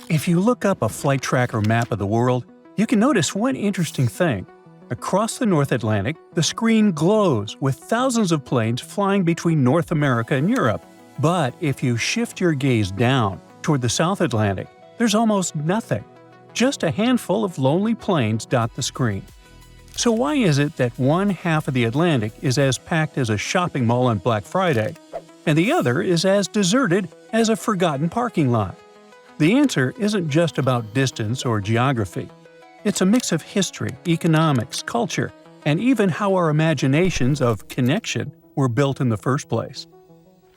If you look up a flight tracker map of the world, you can notice one interesting thing. Across the North Atlantic, the screen glows with thousands of planes flying between North America and Europe. But if you shift your gaze down toward the South Atlantic, there's almost nothing. Just a handful of lonely planes dot the screen. So why is it that one half of the Atlantic is as packed as a shopping mall on Black Friday, and the other is as deserted as a forgotten parking lot? The answer isn't just about distance or geography. It's a mix of history, economics, culture, and even how our imaginations of connection were built in the first place.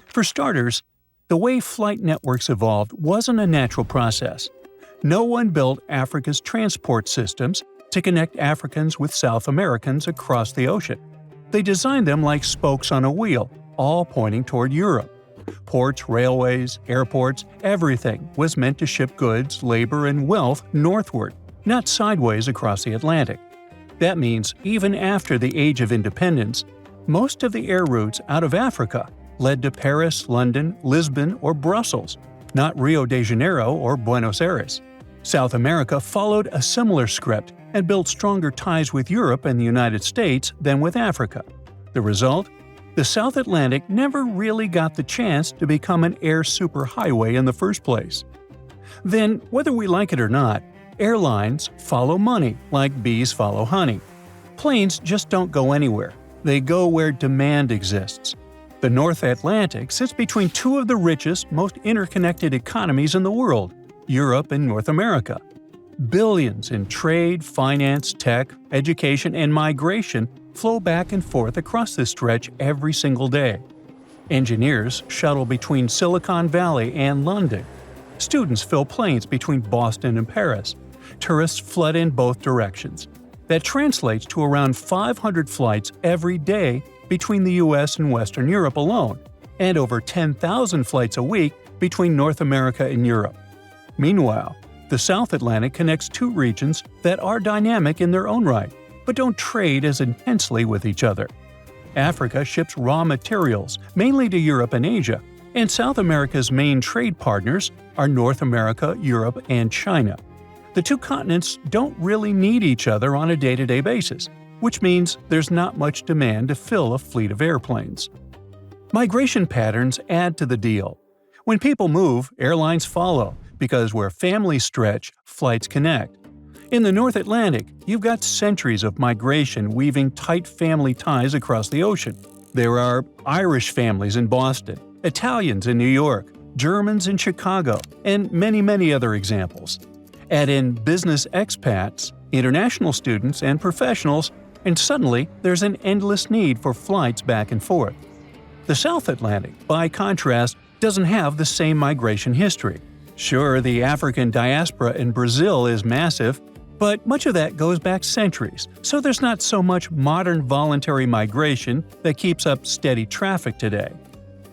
For starters, the way flight networks evolved wasn't a natural process. No one built Africa's transport systems to connect Africans with South Americans across the ocean. They designed them like spokes on a wheel, all pointing toward Europe. Ports, railways, airports, everything was meant to ship goods, labor, and wealth northward, not sideways across the Atlantic. That means even after the Age of Independence, most of the air routes out of Africa led to Paris, London, Lisbon, or Brussels, not Rio de Janeiro or Buenos Aires. South America followed a similar script and built stronger ties with Europe and the United States than with Africa. The result? The South Atlantic never really got the chance to become an air superhighway in the first place. Then, whether we like it or not, airlines follow money like bees follow honey. Planes just don't go anywhere. They go where demand exists. The North Atlantic sits between two of the richest, most interconnected economies in the world, Europe and North America. Billions in trade, finance, tech, education, and migration flow back and forth across this stretch every single day. Engineers shuttle between Silicon Valley and London. Students fill planes between Boston and Paris. Tourists flood in both directions. That translates to around 500 flights every day between the US and Western Europe alone, and over 10,000 flights a week between North America and Europe. Meanwhile, the South Atlantic connects two regions that are dynamic in their own right, but don't trade as intensely with each other. Africa ships raw materials, mainly to Europe and Asia, and South America's main trade partners are North America, Europe, and China. The two continents don't really need each other on a day-to-day basis, which means there's not much demand to fill a fleet of airplanes. Migration patterns add to the deal. When people move, airlines follow, because where families stretch, flights connect. In the North Atlantic, you've got centuries of migration weaving tight family ties across the ocean. There are Irish families in Boston, Italians in New York, Germans in Chicago, and many other examples. Add in business expats, international students, and professionals, and suddenly there's an endless need for flights back and forth. The South Atlantic, by contrast, doesn't have the same migration history. Sure, the African diaspora in Brazil is massive, but much of that goes back centuries, so there's not so much modern voluntary migration that keeps up steady traffic today.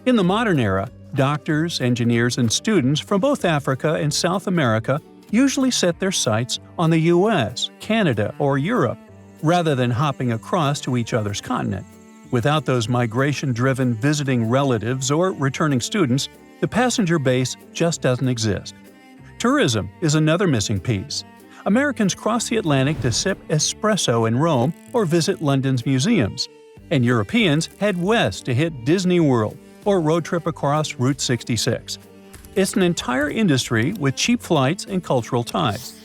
In the modern era, doctors, engineers, and students from both Africa and South America usually set their sights on the US, Canada, or Europe, rather than hopping across to each other's continent. Without those migration-driven visiting relatives or returning students, the passenger base just doesn't exist. Tourism is another missing piece. Americans cross the Atlantic to sip espresso in Rome or visit London's museums, and Europeans head west to hit Disney World or road trip across Route 66. It's an entire industry with cheap flights and cultural ties.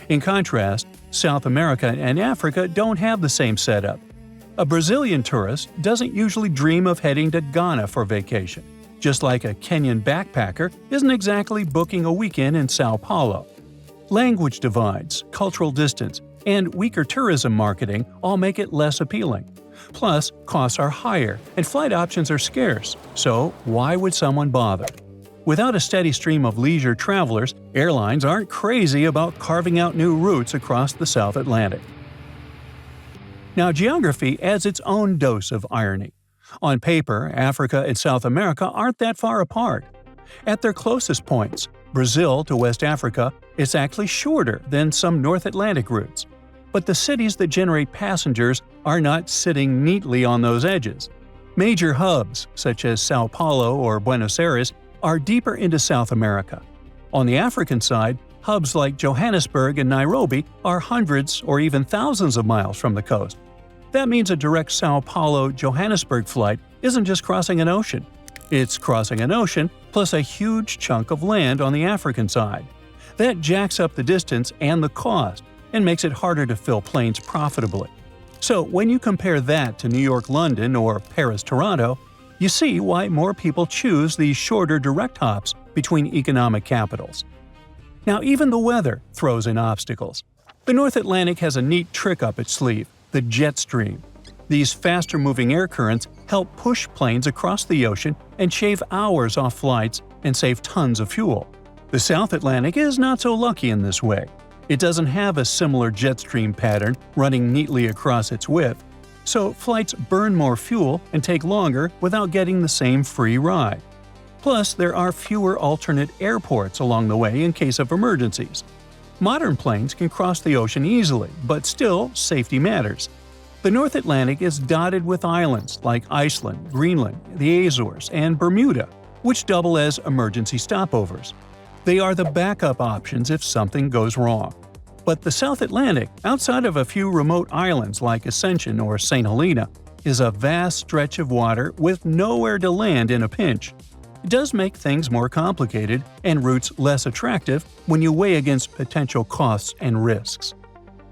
In contrast, South America and Africa don't have the same setup. A Brazilian tourist doesn't usually dream of heading to Ghana for vacation, just like a Kenyan backpacker isn't exactly booking a weekend in Sao Paulo. Language divides, cultural distance, and weaker tourism marketing all make it less appealing. Plus, costs are higher and flight options are scarce, so why would someone bother? Without a steady stream of leisure travelers, airlines aren't crazy about carving out new routes across the South Atlantic. Now, geography adds its own dose of irony. On paper, Africa and South America aren't that far apart. At their closest points, Brazil to West Africa, is actually shorter than some North Atlantic routes. But the cities that generate passengers are not sitting neatly on those edges. Major hubs, such as Sao Paulo or Buenos Aires, are deeper into South America. On the African side, hubs like Johannesburg and Nairobi are hundreds or even thousands of miles from the coast. That means a direct Sao Paulo-Johannesburg flight isn't just crossing an ocean. It's crossing an ocean plus a huge chunk of land on the African side. That jacks up the distance and the cost and makes it harder to fill planes profitably. So when you compare that to New York-London or Paris-Toronto, you see why more people choose these shorter direct hops between economic capitals. Now even the weather throws in obstacles. The North Atlantic has a neat trick up its sleeve: the jet stream. These faster-moving air currents help push planes across the ocean and shave hours off flights and save tons of fuel. The South Atlantic is not so lucky in this way. It doesn't have a similar jet stream pattern running neatly across its width, so flights burn more fuel and take longer without getting the same free ride. Plus, there are fewer alternate airports along the way in case of emergencies. Modern planes can cross the ocean easily, but still, safety matters. The North Atlantic is dotted with islands like Iceland, Greenland, the Azores, and Bermuda, which double as emergency stopovers. They are the backup options if something goes wrong. But the South Atlantic, outside of a few remote islands like Ascension or St. Helena, is a vast stretch of water with nowhere to land in a pinch. It does make things more complicated and routes less attractive when you weigh against potential costs and risks.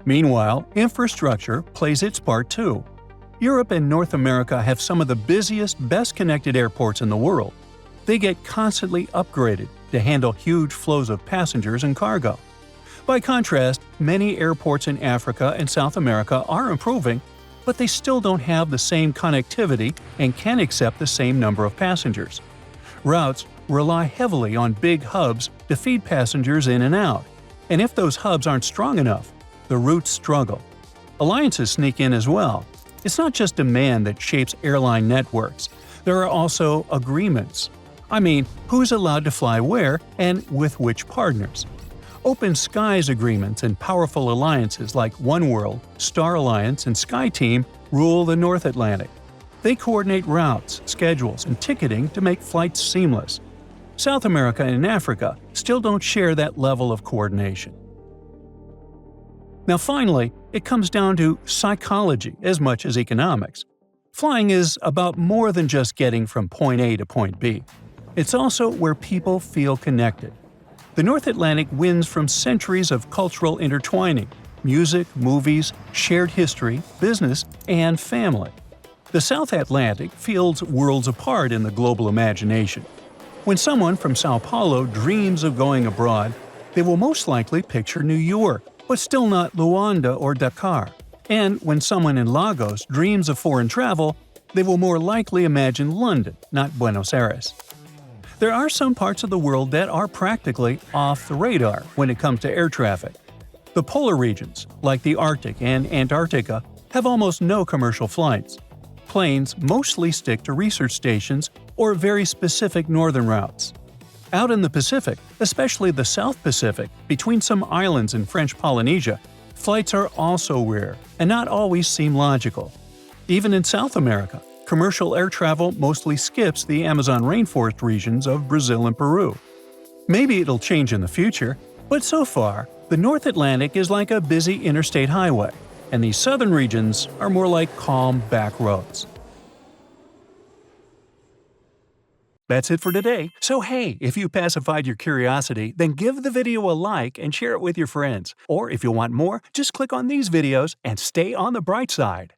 Meanwhile, infrastructure plays its part too. Europe and North America have some of the busiest, best-connected airports in the world. They get constantly upgraded to handle huge flows of passengers and cargo. By contrast, many airports in Africa and South America are improving, but they still don't have the same connectivity and can't accept the same number of passengers. Routes rely heavily on big hubs to feed passengers in and out, and if those hubs aren't strong enough, the routes struggle. Alliances sneak in as well. It's not just demand that shapes airline networks. There are also agreements. I mean, who's allowed to fly where and with which partners? Open skies agreements and powerful alliances like Oneworld, Star Alliance, and SkyTeam rule the North Atlantic. They coordinate routes, schedules, and ticketing to make flights seamless. South America and Africa still don't share that level of coordination. Now finally, it comes down to psychology as much as economics. Flying is about more than just getting from point A to point B. It's also where people feel connected. The North Atlantic wins from centuries of cultural intertwining: music, movies, shared history, business, and family. The South Atlantic feels worlds apart in the global imagination. When someone from Sao Paulo dreams of going abroad, they will most likely picture New York, but still not Luanda or Dakar. And when someone in Lagos dreams of foreign travel, they will more likely imagine London, not Buenos Aires. There are some parts of the world that are practically off the radar when it comes to air traffic. The polar regions, like the Arctic and Antarctica, have almost no commercial flights. Planes mostly stick to research stations or very specific northern routes. Out in the Pacific, especially the South Pacific, between some islands in French Polynesia, flights are also rare and not always seem logical. Even in South America, commercial air travel mostly skips the Amazon rainforest regions of Brazil and Peru. Maybe it'll change in the future, but so far, the North Atlantic is like a busy interstate highway, and these southern regions are more like calm back roads. That's it for today. So hey, if you pacified your curiosity, then give the video a like and share it with your friends. Or if you want more, just click on these videos and stay on the bright side.